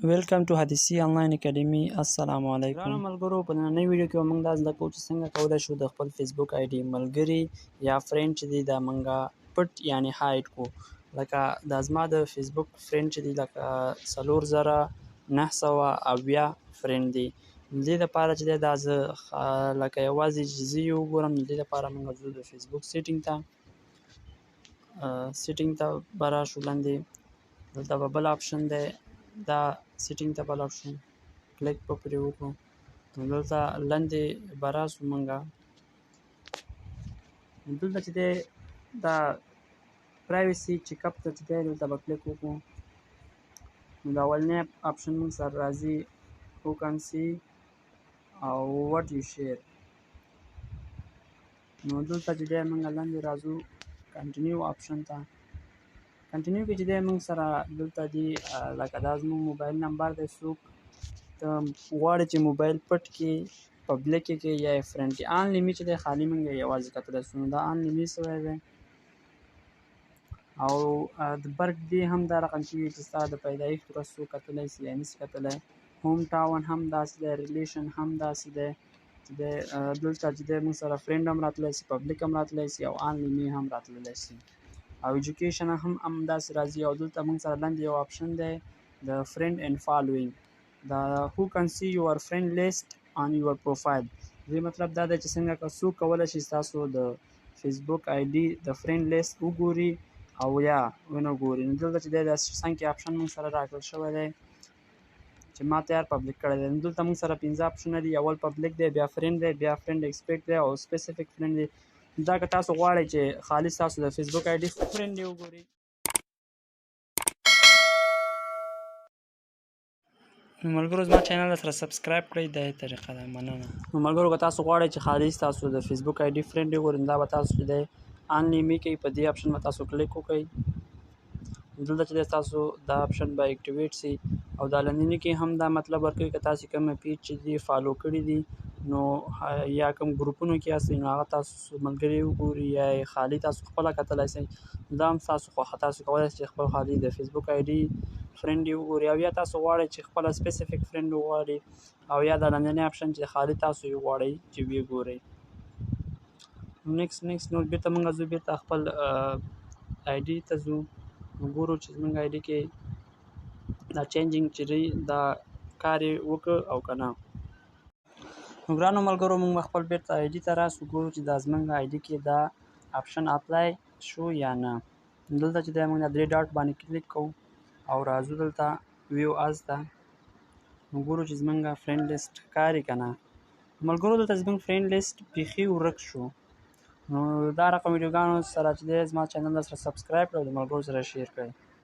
ویلکم ټو حدیثي آنلاین اکیډمي. السلام علیکم. ګرانو ملګرو، په نننۍ ویډیو کې موږ دا زده کوو چې څنګه کولی شو د خپل فیسبوک آی ډي ملګري یا فرینډ چې دی دا موږ پټ یعنی هایډ کو. لکه دا زما د فیسبوک فرینډ چې دی لکه 4990 فرینډ دی. د دې لپاره چې دی دا زه لکه یوازې چې زه یې وګورم، د دې لپاره موږ ځو د فیسبوک سیټینګ ته به راشو. لاندې دلته به بل آپشن دی، دا سیټینګ ته بل آپشن کلیک به پرې وکړو. نو دلته لاندې به راسو موږ، دلته چې دی دا پرایوسي چیک اپ ته چې دی دلته به کلیک وکړو. نو دا اولنی آپشن موږ سره راځي هو کان سی او وټ یو شیر. نو دلته چې دی موږ لاندې راځو کنټینیو آپشن ته. کنټینیو کې چې دی موږ سره دلته دی لکه دا زموږ موبایل نمبر دی، څوک ته غواړې چې موبایل پټ کې پبلیک کې یا یې فرینډ کې. آن لیمي چې دی خالي موږ یوازې کتلی شو. نو دا آن لیمي سوی دی او د برګ ډې هم دا رقم کېږي چې ستا د پیدایښت ورځ څوک کتلی شي یا نشي کتلی. هوم ټاون هم داسې دی، ریلیشن هم داسې دی چې دی دلته چې دی موږ سره فرینډ هم راتلی شي، پبلیک هم راتلی شي او آن لیمي هم راتللی شي او ایجوکیشن هم همداسې راځي. او دلته موږ سره لاندې یو آپشن دی د فرینډ اینډ فالوینګ. دا هو کان سی یور فرینډ لیست آن یور پروفایل. دې مطلب دا دی چې څنګه که څوک کولی شي ستاسو د فیسبوک آی ډي د فرینډ لیست وګوري او یا ونه ګوري. نو دلته چې دی دا څنګه آپشن موږ سره راکړل شوی دی چې ما تیار پبلیک کړی دی. نو دلته موږ سره 15 آپشنونه دي. اول پبلیک دی، بیا فرینډ دی، بیا فرینډ ایکسپیکټ دی او سپیسیفیک فرینډ دی. دا که تاسو غواړئ چې خالي تاسو د فیسبوک آی ډي فرینډ یې وګورئ. نو ملګرو زما چینل سره سبسکرایب کړئ، دا یې طریقه ده. مننه. نو ملګرو که تاسو غواړئ چې خالي تاسو د فیسبوک آی ډي فرینډ یې وګورئ، دا به تاسو چې دی آن لیمي کوي، په دې آپشن به تاسو کلیک وکړئ. دلته چې دی تاسو دا آپشن به اکټیویټ سي او دا لاندې کې هم دا مطلب ورکوي که تاسو کوم پیج چې دی فالو کړي دي نو یا کوم ګروپونو کې یاستئ نو هغه تاسو ملګري وګوري یا خالي تاسو خپله کتلی شئ. دا هم تاسو خوښه، تاسو کولی شئ چې خپل خالي د فیسبوک آی ډي فرینډ یې وګورئ او یا تاسو غواړئ چې خپله سپیسیفیک فرینډ وغواړئ او یا دا لاندنی آپشن چې خالي تاسو یې غواړئ چې ویې ګورئ. نیکسټ نو بېرته موږ ځو بېرته خپل آی ډي ته ځو. ګورو چې زموږ آی ډي کې دا چینجینګ چې دی دا کار یې وکړ او که نه. نو ګرانو ملګرو موږ خپل بېرته آی ډي ته راسو، ګورو چې دا زموږ آی ډي کې دا آپشن اپلای شو یا نه. دلته چې دی موږ دا 3 ډاټ باندې کلیک کوو او راځو دلته ویو از ته. نو ګورو چې زموږ فرینډ لیست ښکاري که نه. ملګرو دلته زموږ فرینډ لیست بیخي ورک شو. نو دا رقم ویډیوګانو سره چې دی زما چینل سره سبسکرایب کړئ او د ملګرو سره شیر کړئ.